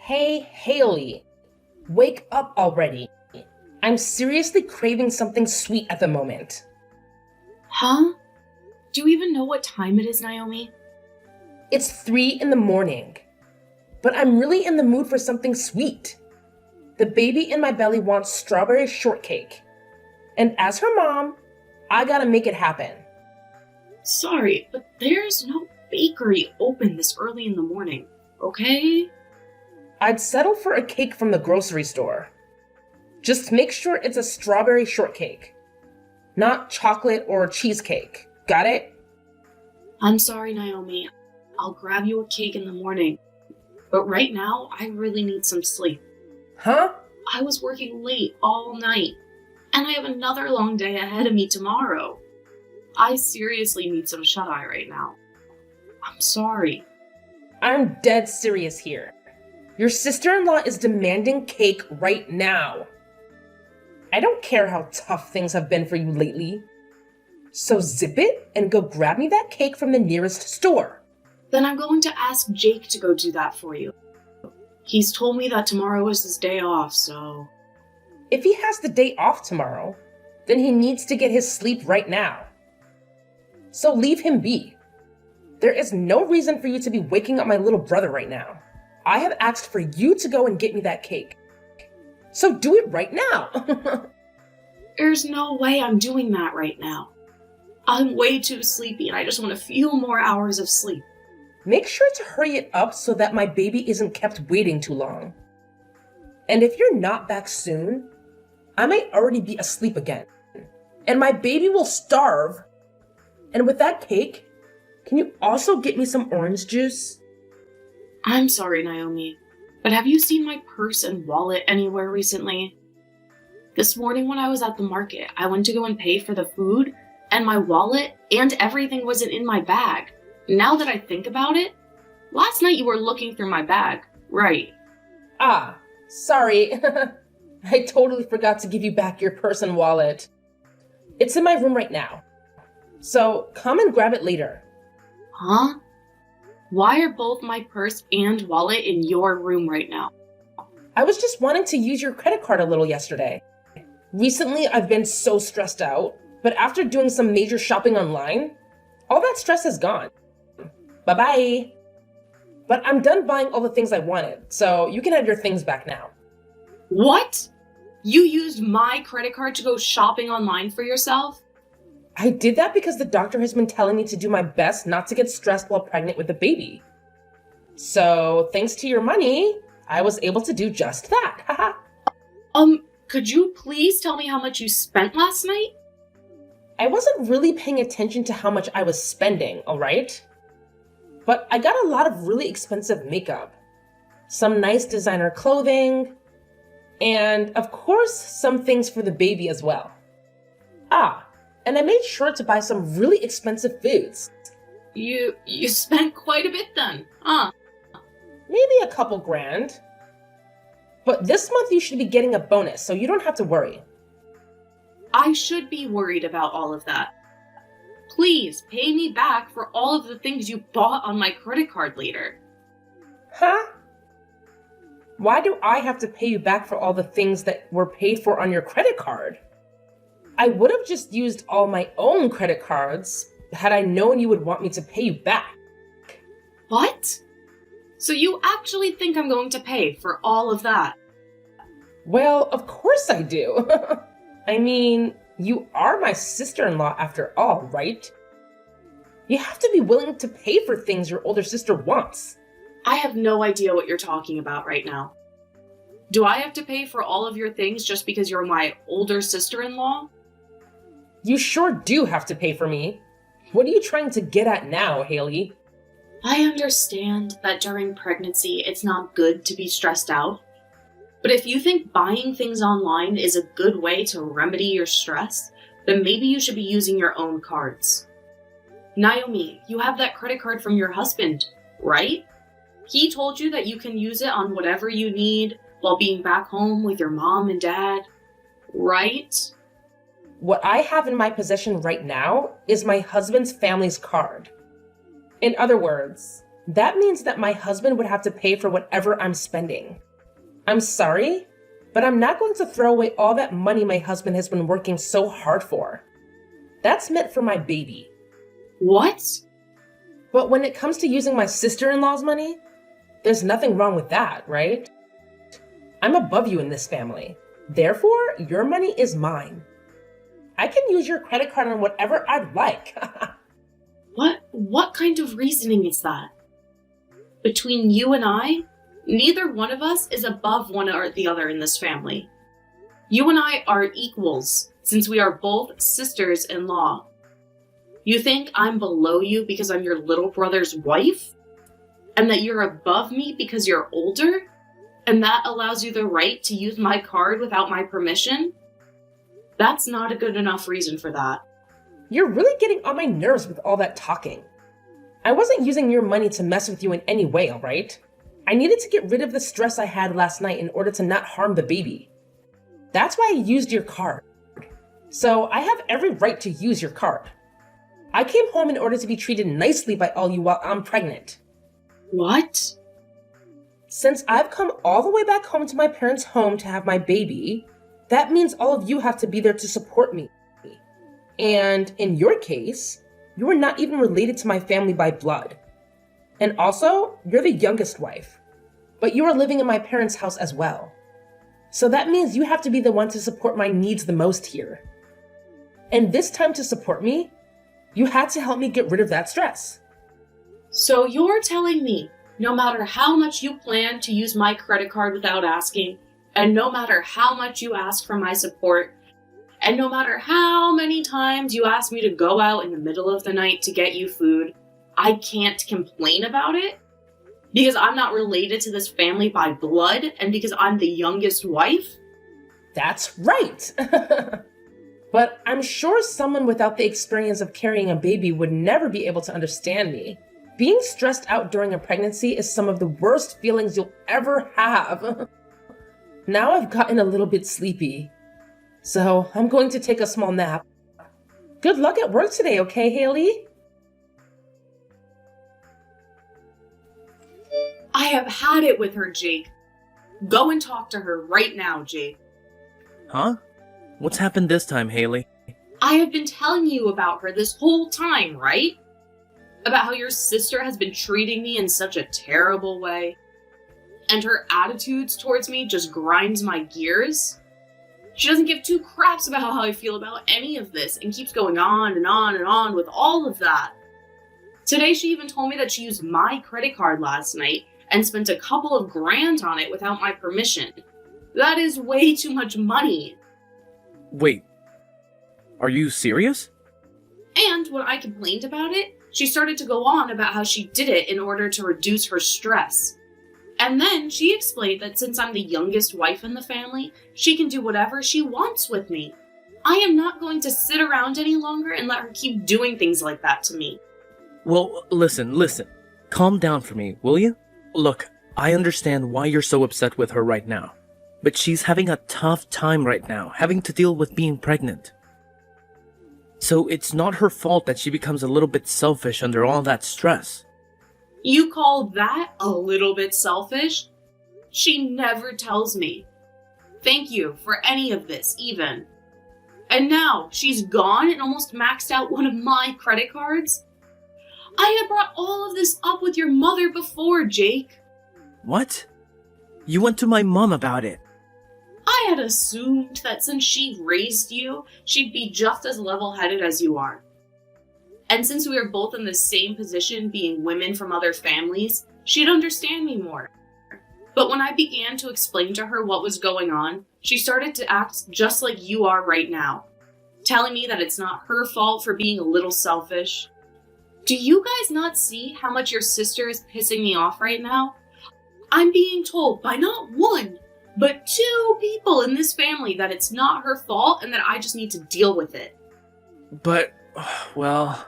Hey, Haley, wake up already. I'm seriously craving something sweet at the moment. Huh? Do you even know what time it is, Naomi? It's 3 in the morning, but I'm really in the mood for something sweet. The baby in my belly wants strawberry shortcake, and as her mom, I gotta make it happen. Sorry, but there's no bakery open this early in the morning, okay? I'd settle for a cake from the grocery store. Just make sure it's a strawberry shortcake, not chocolate or cheesecake. Got it? I'm sorry, Naomi. I'll grab you a cake in the morning. But right now, I really need some sleep. Huh? I was working late all night, and I have another long day ahead of me tomorrow. I seriously need some shut-eye right now. I'm sorry. I'm dead serious here. Your sister-in-law is demanding cake right now. I don't care how tough things have been for you lately. So zip it and go grab me that cake from the nearest store. Then I'm going to ask Jake to go do that for you. He's told me that tomorrow is his day off, so... If he has the day off tomorrow, then he needs to get his sleep right now. So leave him be. There is no reason for you to be waking up my little brother right now. I have asked for you to go and get me that cake. So do it right now. There's no way I'm doing that right now. I'm way too sleepy and I just want a few more hours of sleep. Make sure to hurry it up so that my baby isn't kept waiting too long. And if you're not back soon, I might already be asleep again. And my baby will starve. And with that cake, can you also get me some orange juice? I'm sorry, Naomi, but have you seen my purse and wallet anywhere recently? This morning when I was at the market, I went to go and pay for the food, and my wallet and everything wasn't in my bag. Now that I think about it, last night you were looking through my bag, right? Ah, sorry. I totally forgot to give you back your purse and wallet. It's in my room right now. So come and grab it later. Huh? Why are both my purse and wallet in your room right now? I was just wanting to use your credit card a little yesterday. Recently, I've been so stressed out, but after doing some major shopping online, all that stress is gone. Bye-bye. But I'm done buying all the things I wanted, so you can have your things back now. What? You used my credit card to go shopping online for yourself? I did that because the doctor has been telling me to do my best not to get stressed while pregnant with a baby. So, thanks to your money, I was able to do just that. Haha. Could you please tell me how much you spent last night? I wasn't really paying attention to how much I was spending, alright? But I got a lot of really expensive makeup, some nice designer clothing, and of course, some things for the baby as well. And I made sure to buy some really expensive foods. You spent quite a bit then, huh? Maybe a couple grand. But this month you should be getting a bonus, so you don't have to worry. I should be worried about all of that. Please pay me back for all of the things you bought on my credit card later. Huh? Why do I have to pay you back for all the things that were paid for on your credit card? I would have just used all my own credit cards had I known you would want me to pay you back. What? So you actually think I'm going to pay for all of that? Well, of course I do. I mean, you are my sister-in-law after all, right? You have to be willing to pay for things your older sister wants. I have no idea what you're talking about right now. Do I have to pay for all of your things just because you're my older sister-in-law? You sure do have to pay for me. What are you trying to get at now, Haley? I understand that during pregnancy it's not good to be stressed out. But if you think buying things online is a good way to remedy your stress, then maybe you should be using your own cards. Naomi, you have that credit card from your husband, right? He told you that you can use it on whatever you need while being back home with your mom and dad, right? What I have in my possession right now is my husband's family's card. In other words, That means that my husband would have to pay for whatever I'm spending. I'm sorry, but I'm not going to throw away all that money my husband has been working so hard for. That's meant for my baby. What? But when it comes to using my sister-in-law's money, there's nothing wrong with that, right? I'm above you in this family. Therefore, your money is mine. I can use your credit card on whatever I'd like. What kind of reasoning is that? Between you and I, neither one of us is above one or the other in this family. You and I are equals, since we are both sisters-in-law. You think I'm below you because I'm your little brother's wife? And that you're above me because you're older? And that allows you the right to use my card without my permission? That's not a good enough reason for that. You're really getting on my nerves with all that talking. I wasn't using your money to mess with you in any way, all right? I needed to get rid of the stress I had last night in order to not harm the baby. That's why I used your card. So I have every right to use your card. I came home in order to be treated nicely by all you while I'm pregnant. What? Since I've come all the way back home to my parents' home to have my baby, that means all of you have to be there to support me. And in your case, you are not even related to my family by blood. And also, you're the youngest wife, but you are living in my parents' house as well. So that means you have to be the one to support my needs the most here. And this time to support me, you had to help me get rid of that stress. So you're telling me, no matter how much you plan to use my credit card without asking, and no matter how much you ask for my support, and no matter how many times you ask me to go out in the middle of the night to get you food, I can't complain about it? Because I'm not related to this family by blood, and because I'm the youngest wife? That's right. But I'm sure someone without the experience of carrying a baby would never be able to understand me. Being stressed out during a pregnancy is some of the worst feelings you'll ever have. Now I've gotten a little bit sleepy, so I'm going to take a small nap. Good luck at work today, okay, Haley? I have had it with her, Jake. Go and talk to her right now, Jake. Huh? What's happened this time, Haley? I have been telling you about her this whole time, right? About how your sister has been treating me in such a terrible way. And her attitudes towards me just grinds my gears. She doesn't give two craps about how I feel about any of this and keeps going on and on and on with all of that. Today she even told me that she used my credit card last night and spent a couple of grand on it without my permission. That is way too much money. Wait, are you serious? And when I complained about it, she started to go on about how she did it in order to reduce her stress. And then she explained that since I'm the youngest wife in the family, she can do whatever she wants with me. I am not going to sit around any longer and let her keep doing things like that to me. Well, listen. Calm down for me, will you? Look, I understand why you're so upset with her right now. But she's having a tough time right now, having to deal with being pregnant. So it's not her fault that she becomes a little bit selfish under all that stress. You call that a little bit selfish? She never tells me. Thank you for any of this, even. And now she's gone and almost maxed out one of my credit cards? I had brought all of this up with your mother before, Jake. What? You went to my mom about it. I had assumed that since she raised you, she'd be just as level-headed as you are. And since we are both in the same position, being women from other families, she'd understand me more. But when I began to explain to her what was going on, she started to act just like you are right now, telling me that it's not her fault for being a little selfish. Do you guys not see how much your sister is pissing me off right now? I'm being told by not one, but two people in this family that it's not her fault and that I just need to deal with it. But, well,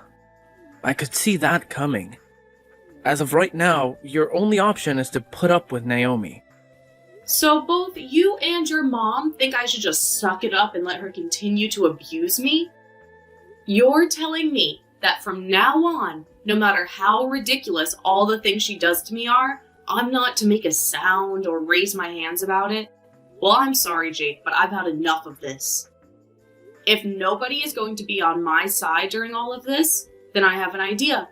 I could see that coming. As of right now, your only option is to put up with Naomi. So both you and your mom think I should just suck it up and let her continue to abuse me? You're telling me that from now on, no matter how ridiculous all the things she does to me are, I'm not to make a sound or raise my hands about it? Well, I'm sorry, Jake, but I've had enough of this. If nobody is going to be on my side during all of this, then I have an idea.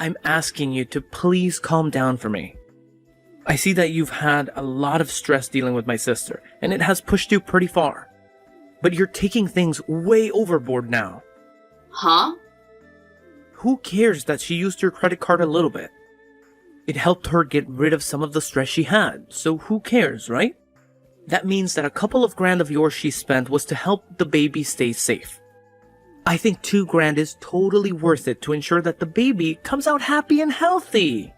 I'm asking you to please calm down for me. I see that you've had a lot of stress dealing with my sister, and it has pushed you pretty far. But you're taking things way overboard now. Huh? Who cares that she used your credit card a little bit? It helped her get rid of some of the stress she had, so who cares, right? That means that a couple of grand of yours she spent was to help the baby stay safe. I think 2 grand is totally worth it to ensure that the baby comes out happy and healthy.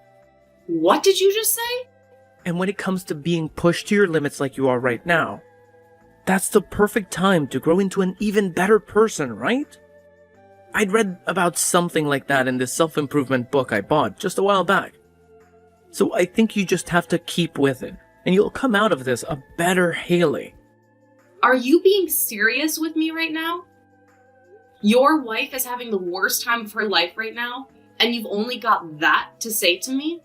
What did you just say? And when it comes to being pushed to your limits like you are right now, that's the perfect time to grow into an even better person, right? I'd read about something like that in this self-improvement book I bought just a while back. So I think you just have to keep with it, and you'll come out of this a better Haley. Are you being serious with me right now? Your wife is having the worst time of her life right now, and you've only got that to say to me?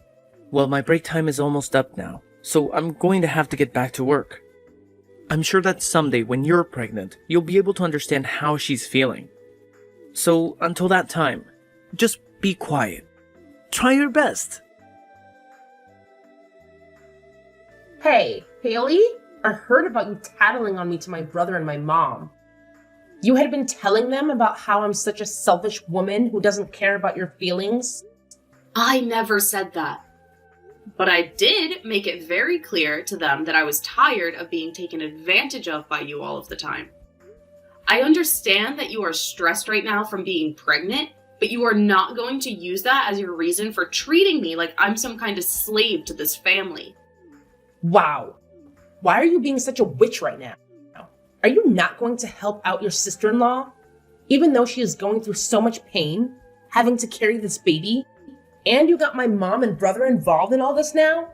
Well, my break time is almost up now, so I'm going to have to get back to work. I'm sure that someday when you're pregnant, you'll be able to understand how she's feeling. So until that time, just be quiet. Try your best. Hey, Haley, I heard about you tattling on me to my brother and my mom. You had been telling them about how I'm such a selfish woman who doesn't care about your feelings. I never said that. But I did make it very clear to them that I was tired of being taken advantage of by you all of the time. I understand that you are stressed right now from being pregnant, but you are not going to use that as your reason for treating me like I'm some kind of slave to this family. Wow. Why are you being such a witch right now? Are you not going to help out your sister-in-law? Even though she is going through so much pain, having to carry this baby, and you got my mom and brother involved in all this now?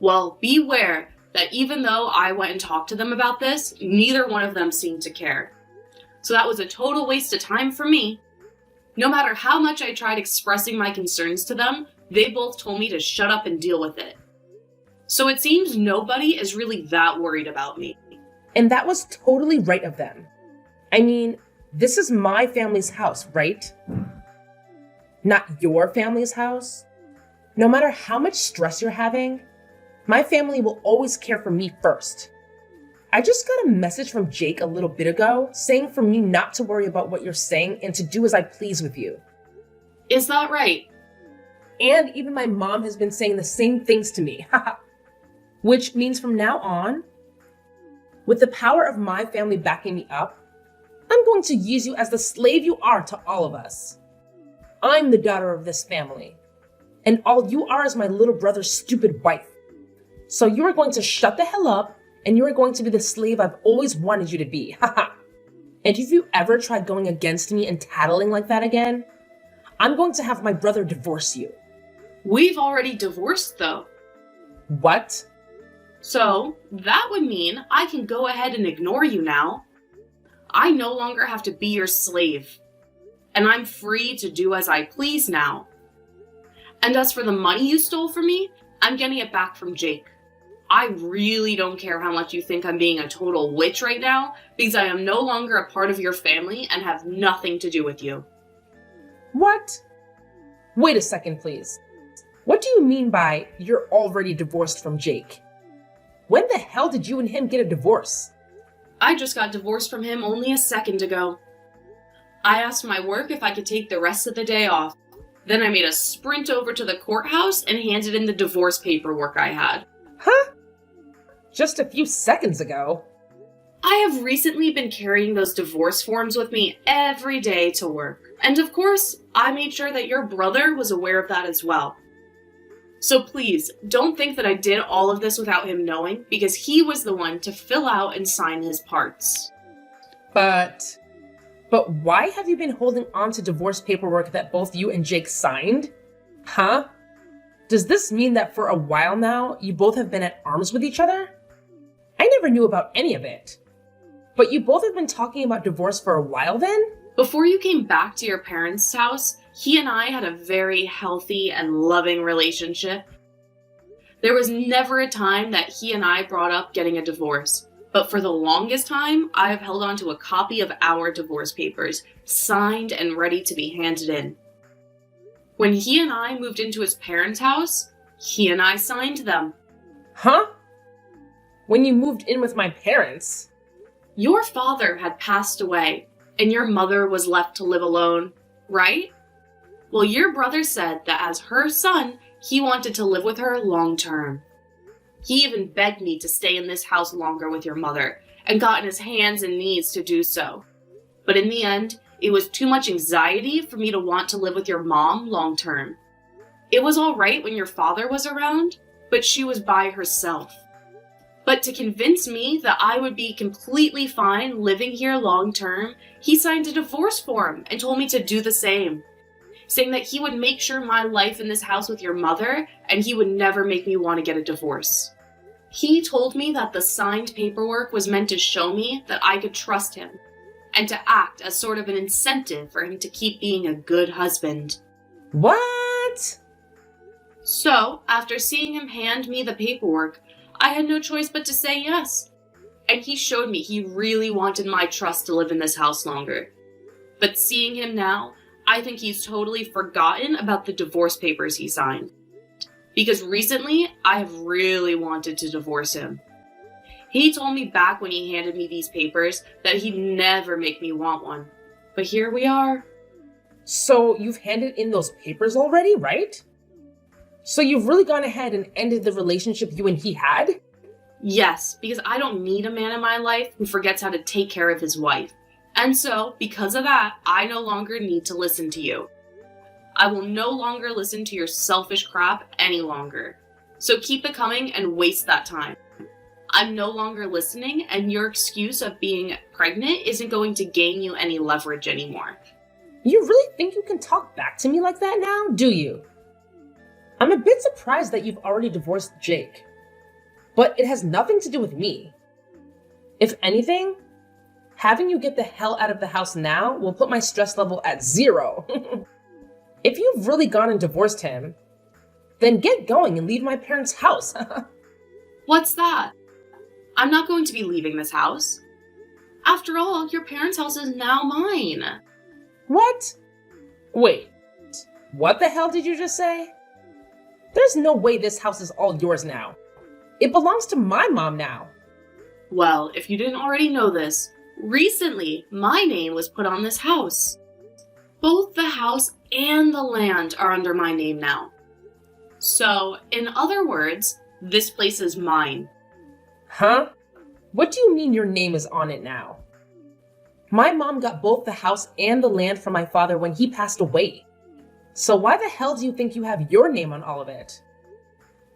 Well, beware that even though I went and talked to them about this, neither one of them seemed to care. So that was a total waste of time for me. No matter how much I tried expressing my concerns to them, they both told me to shut up and deal with it. So it seems nobody is really that worried about me. And that was totally right of them. I mean, this is my family's house, right? Not your family's house. No matter how much stress you're having, my family will always care for me first. I just got a message from Jake a little bit ago saying for me not to worry about what you're saying and to do as I please with you. Is that right? And even my mom has been saying the same things to me. Which means from now on, with the power of my family backing me up, I'm going to use you as the slave you are to all of us. I'm the daughter of this family, and all you are is my little brother's stupid wife. So you are going to shut the hell up, and you are going to be the slave I've always wanted you to be. And if you ever try going against me and tattling like that again, I'm going to have my brother divorce you. We've already divorced, though. What? So, that would mean I can go ahead and ignore you now. I no longer have to be your slave. And I'm free to do as I please now. And as for the money you stole from me, I'm getting it back from Jake. I really don't care how much you think I'm being a total witch right now, because I am no longer a part of your family and have nothing to do with you. What? Wait a second, please. What do you mean by you're already divorced from Jake? When the hell did you and him get a divorce? I just got divorced from him only a second ago. I asked my work if I could take the rest of the day off. Then I made a sprint over to the courthouse and handed in the divorce paperwork I had. Huh? Just a few seconds ago. I have recently been carrying those divorce forms with me every day to work. And of course, I made sure that your brother was aware of that as well. So please, don't think that I did all of this without him knowing, because he was the one to fill out and sign his parts. But why have you been holding on to divorce paperwork that both you and Jake signed? Huh? Does this mean that for a while now, you both have been at arms with each other? I never knew about any of it. But you both have been talking about divorce for a while then? Before you came back to your parents' house, he and I had a very healthy and loving relationship. There was never a time that he and I brought up getting a divorce. But for the longest time, I have held on to a copy of our divorce papers, signed and ready to be handed in. When he and I moved into his parents' house, he and I signed them. Huh? When you moved in with my parents? Your father had passed away, and your mother was left to live alone, right? Well, your brother said that as her son, he wanted to live with her long term. He even begged me to stay in this house longer with your mother, and got on his hands and knees to do so. But in the end, it was too much anxiety for me to want to live with your mom long term. It was all right when your father was around, but she was by herself. But to convince me that I would be completely fine living here long term, he signed a divorce form and told me to do the same, saying that he would make sure my life in this house with your mother and he would never make me want to get a divorce. He told me that the signed paperwork was meant to show me that I could trust him and to act as sort of an incentive for him to keep being a good husband. What? So, after seeing him hand me the paperwork, I had no choice but to say yes. And he showed me he really wanted my trust to live in this house longer. But seeing him now, I think he's totally forgotten about the divorce papers he signed. Because recently, I have really wanted to divorce him. He told me back when he handed me these papers that he'd never make me want one. But here we are. So you've handed in those papers already, right? So you've really gone ahead and ended the relationship you and he had? Yes, because I don't need a man in my life who forgets how to take care of his wife. And so, because of that, I no longer need to listen to you. I will no longer listen to your selfish crap any longer. So keep it coming and waste that time. I'm no longer listening, and your excuse of being pregnant isn't going to gain you any leverage anymore. You really think you can talk back to me like that now, do you? I'm a bit surprised that you've already divorced Jake. But it has nothing to do with me. If anything, having you get the hell out of the house now will put my stress level at 0. If you've really gone and divorced him, then get going and leave my parents' house. What's that? I'm not going to be leaving this house. After all, your parents' house is now mine. What? Wait, what the hell did you just say? There's no way this house is all yours now. It belongs to my mom now. Well, if you didn't already know this, recently my name was put on this house. Both the house and the land are under my name now. So, in other words, this place is mine. Huh? What do you mean your name is on it now? My mom got both the house and the land from my father when he passed away. So why the hell do you think you have your name on all of it?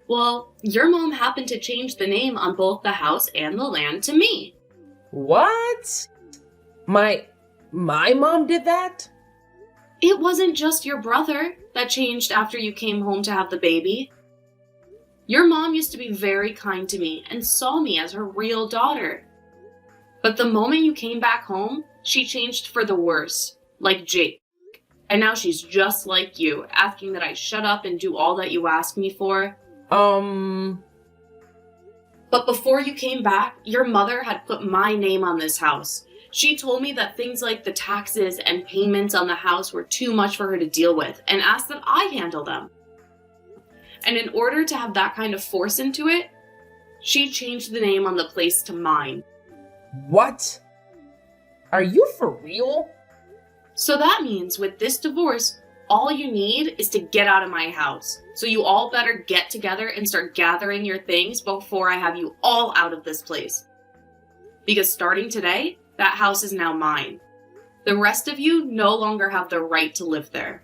Well, your mom happened to change the name on both the house and the land to me. What? My mom did that? It wasn't just your brother that changed after you came home to have the baby. Your mom used to be very kind to me and saw me as her real daughter. But the moment you came back home, she changed for the worse, like Jake. And now she's just like you, asking that I shut up and do all that you ask me for. But before you came back, your mother had put my name on this house. She told me that things like the taxes and payments on the house were too much for her to deal with and asked that I handle them. And in order to have that kind of force into it, she changed the name on the place to mine. What? Are you for real? So that means with this divorce, all you need is to get out of my house. So you all better get together and start gathering your things before I have you all out of this place. Because starting today, that house is now mine. The rest of you no longer have the right to live there.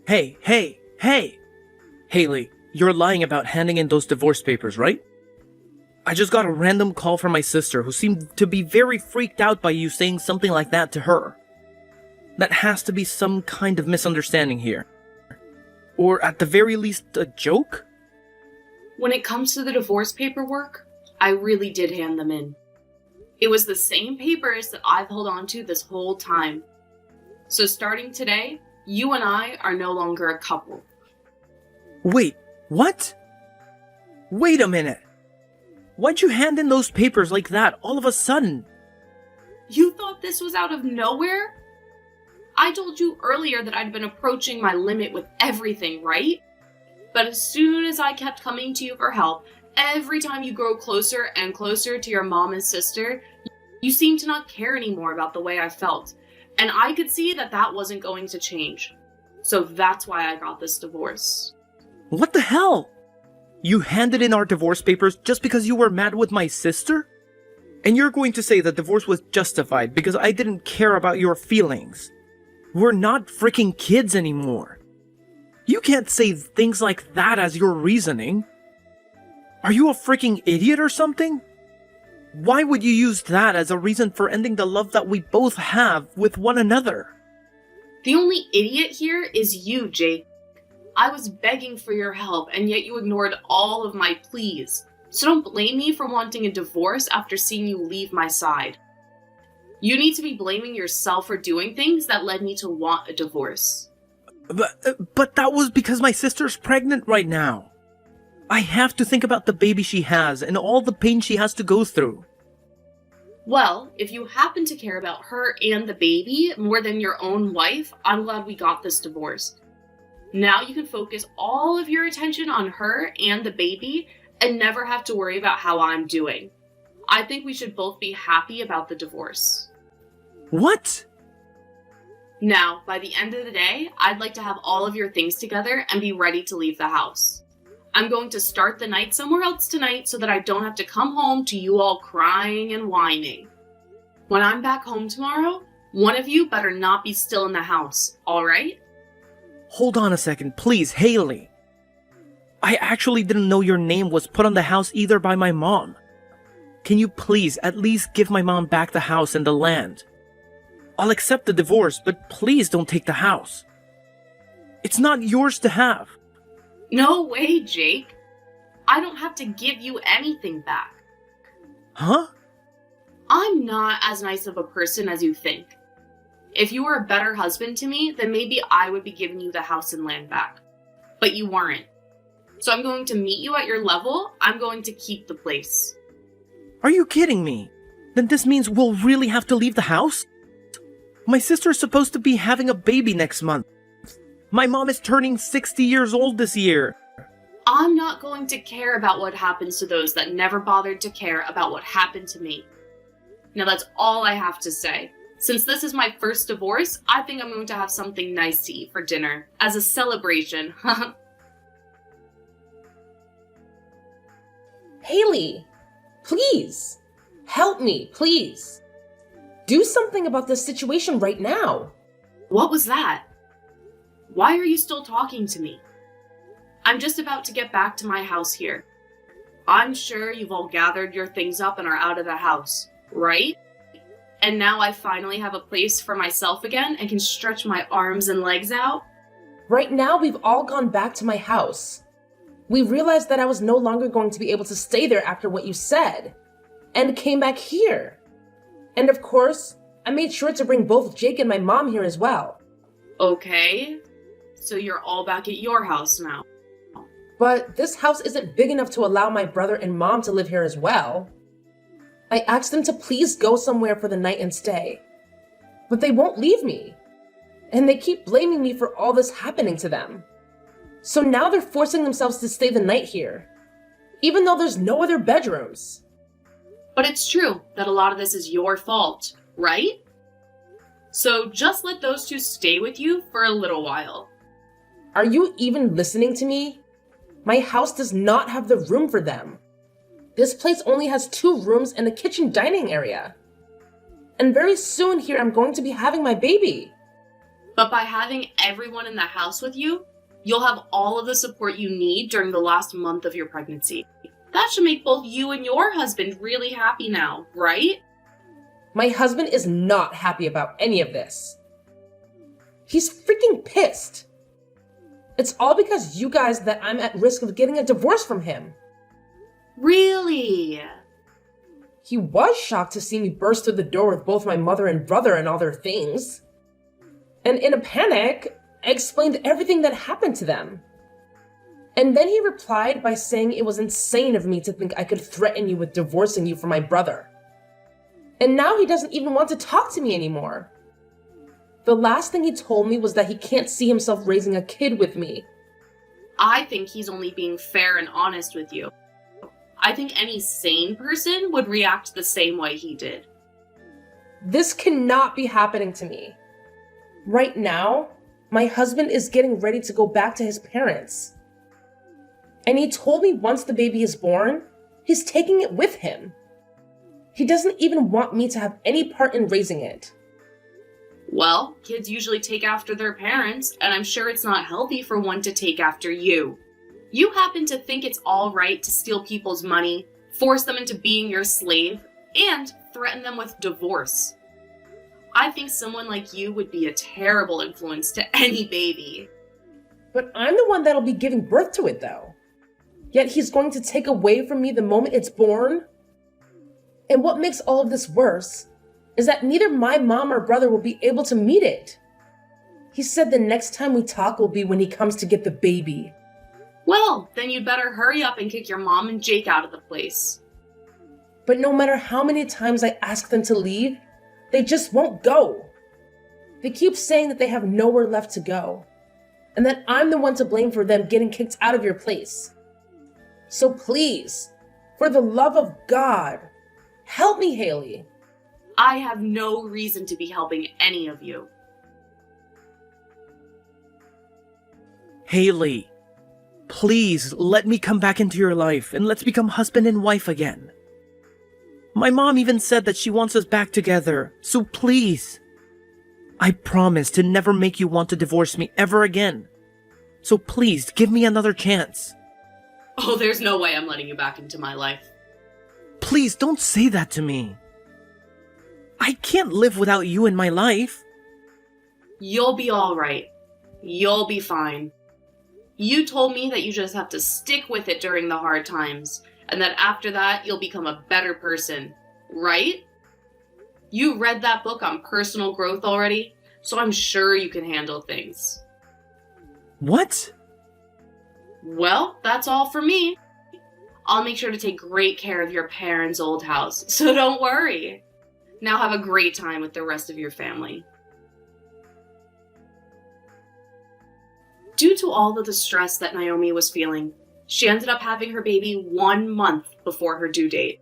Hey! Haley, you're lying about handing in those divorce papers, right? I just got a random call from my sister who seemed to be very freaked out by you saying something like that to her. That has to be some kind of misunderstanding here. Or at the very least, a joke? When it comes to the divorce paperwork, I really did hand them in. It was the same papers that I've held on to this whole time. So starting today, you and I are no longer a couple. Wait, what? Wait a minute. Why'd you hand in those papers like that all of a sudden? You thought this was out of nowhere? I told you earlier that I'd been approaching my limit with everything, right? But as soon as I kept coming to you for help, every time you grow closer and closer to your mom and sister, you seemed to not care anymore about the way I felt. And I could see that that wasn't going to change. So that's why I got this divorce. What the hell? You handed in our divorce papers just because you were mad with my sister? And you're going to say the divorce was justified because I didn't care about your feelings. We're not freaking kids anymore. You can't say things like that as your reasoning. Are you a freaking idiot or something? Why would you use that as a reason for ending the love that we both have with one another? The only idiot here is you, Jake. I was begging for your help, and yet you ignored all of my pleas. So don't blame me for wanting a divorce after seeing you leave my side. You need to be blaming yourself for doing things that led me to want a divorce. But that was because my sister's pregnant right now. I have to think about the baby she has and all the pain she has to go through. Well, if you happen to care about her and the baby more than your own wife, I'm glad we got this divorce. Now you can focus all of your attention on her and the baby and never have to worry about how I'm doing. I think we should both be happy about the divorce. What? Now, by the end of the day, I'd like to have all of your things together and be ready to leave the house. I'm going to start the night somewhere else tonight so that I don't have to come home to you all crying and whining. When I'm back home tomorrow, one of you better not be still in the house, alright? Hold on a second, please, Haley. I actually didn't know your name was put on the house either by my mom. Can you please at least give my mom back the house and the land? I'll accept the divorce, but please don't take the house. It's not yours to have. No way, Jake. I don't have to give you anything back. Huh? I'm not as nice of a person as you think. If you were a better husband to me, then maybe I would be giving you the house and land back. But you weren't. So I'm going to meet you at your level. I'm going to keep the place. Are you kidding me? Then this means we'll really have to leave the house? My sister is supposed to be having a baby next month. My mom is turning 60 years old this year. I'm not going to care about what happens to those that never bothered to care about what happened to me. Now that's all I have to say. Since this is my first divorce, I think I'm going to have something nice to eat for dinner, as a celebration. Haley, please, help me, please. Do something about this situation right now. What was that? Why are you still talking to me? I'm just about to get back to my house here. I'm sure you've all gathered your things up and are out of the house, right? And now I finally have a place for myself again and can stretch my arms and legs out. Right now, we've all gone back to my house. We realized that I was no longer going to be able to stay there after what you said, and came back here. And of course, I made sure to bring both Jake and my mom here as well. Okay, so you're all back at your house now. But this house isn't big enough to allow my brother and mom to live here as well. I asked them to please go somewhere for the night and stay. But they won't leave me. And they keep blaming me for all this happening to them. So now they're forcing themselves to stay the night here, even though there's no other bedrooms. But it's true that a lot of this is your fault, right? So just let those two stay with you for a little while. Are you even listening to me? My house does not have the room for them. This place only has 2 rooms and a kitchen dining area. And very soon here I'm going to be having my baby. But by having everyone in the house with you, you'll have all of the support you need during the last month of your pregnancy. That should make both you and your husband really happy now, right? My husband is not happy about any of this. He's freaking pissed. It's all because you guys that I'm at risk of getting a divorce from him. Really? He was shocked to see me burst through the door with both my mother and brother and all their things. And in a panic, I explained everything that happened to them. And then he replied by saying it was insane of me to think I could threaten you with divorcing you from my brother. And now he doesn't even want to talk to me anymore. The last thing he told me was that he can't see himself raising a kid with me. I think he's only being fair and honest with you. I think any sane person would react the same way he did. This cannot be happening to me. Right now, my husband is getting ready to go back to his parents. And he told me once the baby is born, he's taking it with him. He doesn't even want me to have any part in raising it. Well, kids usually take after their parents, and I'm sure it's not healthy for one to take after you. You happen to think it's all right to steal people's money, force them into being your slave, and threaten them with divorce. I think someone like you would be a terrible influence to any baby. But I'm the one that'll be giving birth to it, though. Yet he's going to take away from me the moment it's born? And what makes all of this worse is that neither my mom or brother will be able to meet it. He said the next time we talk will be when he comes to get the baby. Well, then you'd better hurry up and kick your mom and Jake out of the place. But no matter how many times I ask them to leave, they just won't go. They keep saying that they have nowhere left to go, and that I'm the one to blame for them getting kicked out of your place. So please, for the love of God, help me, Haley. I have no reason to be helping any of you. Haley, please let me come back into your life and let's become husband and wife again. My mom even said that she wants us back together, so please. I promise to never make you want to divorce me ever again. So please, give me another chance. Oh, there's no way I'm letting you back into my life. Please don't say that to me. I can't live without you in my life. You'll be alright. You'll be fine. You told me that you just have to stick with it during the hard times, and that after that, you'll become a better person, right? You read that book on personal growth already, so I'm sure you can handle things. What? Well, that's all for me. I'll make sure to take great care of your parents' old house, so don't worry. Now have a great time with the rest of your family. Due to all of the stress that Naomi was feeling, she ended up having her baby 1 month before her due date.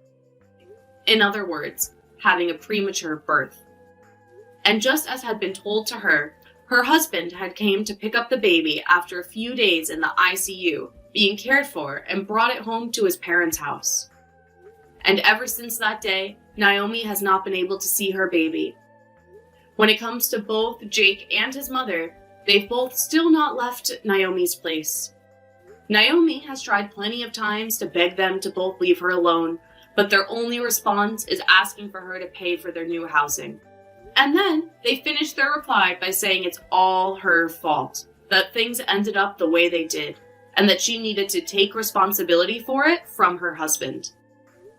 In other words, having a premature birth. And just as had been told to her, her husband had came to pick up the baby after a few days in the ICU, being cared for, and brought it home to his parents' house. And ever since that day, Naomi has not been able to see her baby. When it comes to both Jake and his mother, they've both still not left Naomi's place. Naomi has tried plenty of times to beg them to both leave her alone, but their only response is asking for her to pay for their new housing. And then they finish their reply by saying it's all her fault, that things ended up the way they did, and that she needed to take responsibility for it from her husband.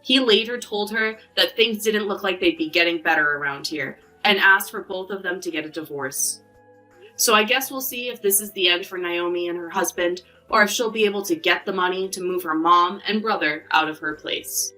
He later told her that things didn't look like they'd be getting better around here, and asked for both of them to get a divorce. So I guess we'll see if this is the end for Naomi and her husband, or if she'll be able to get the money to move her mom and brother out of her place.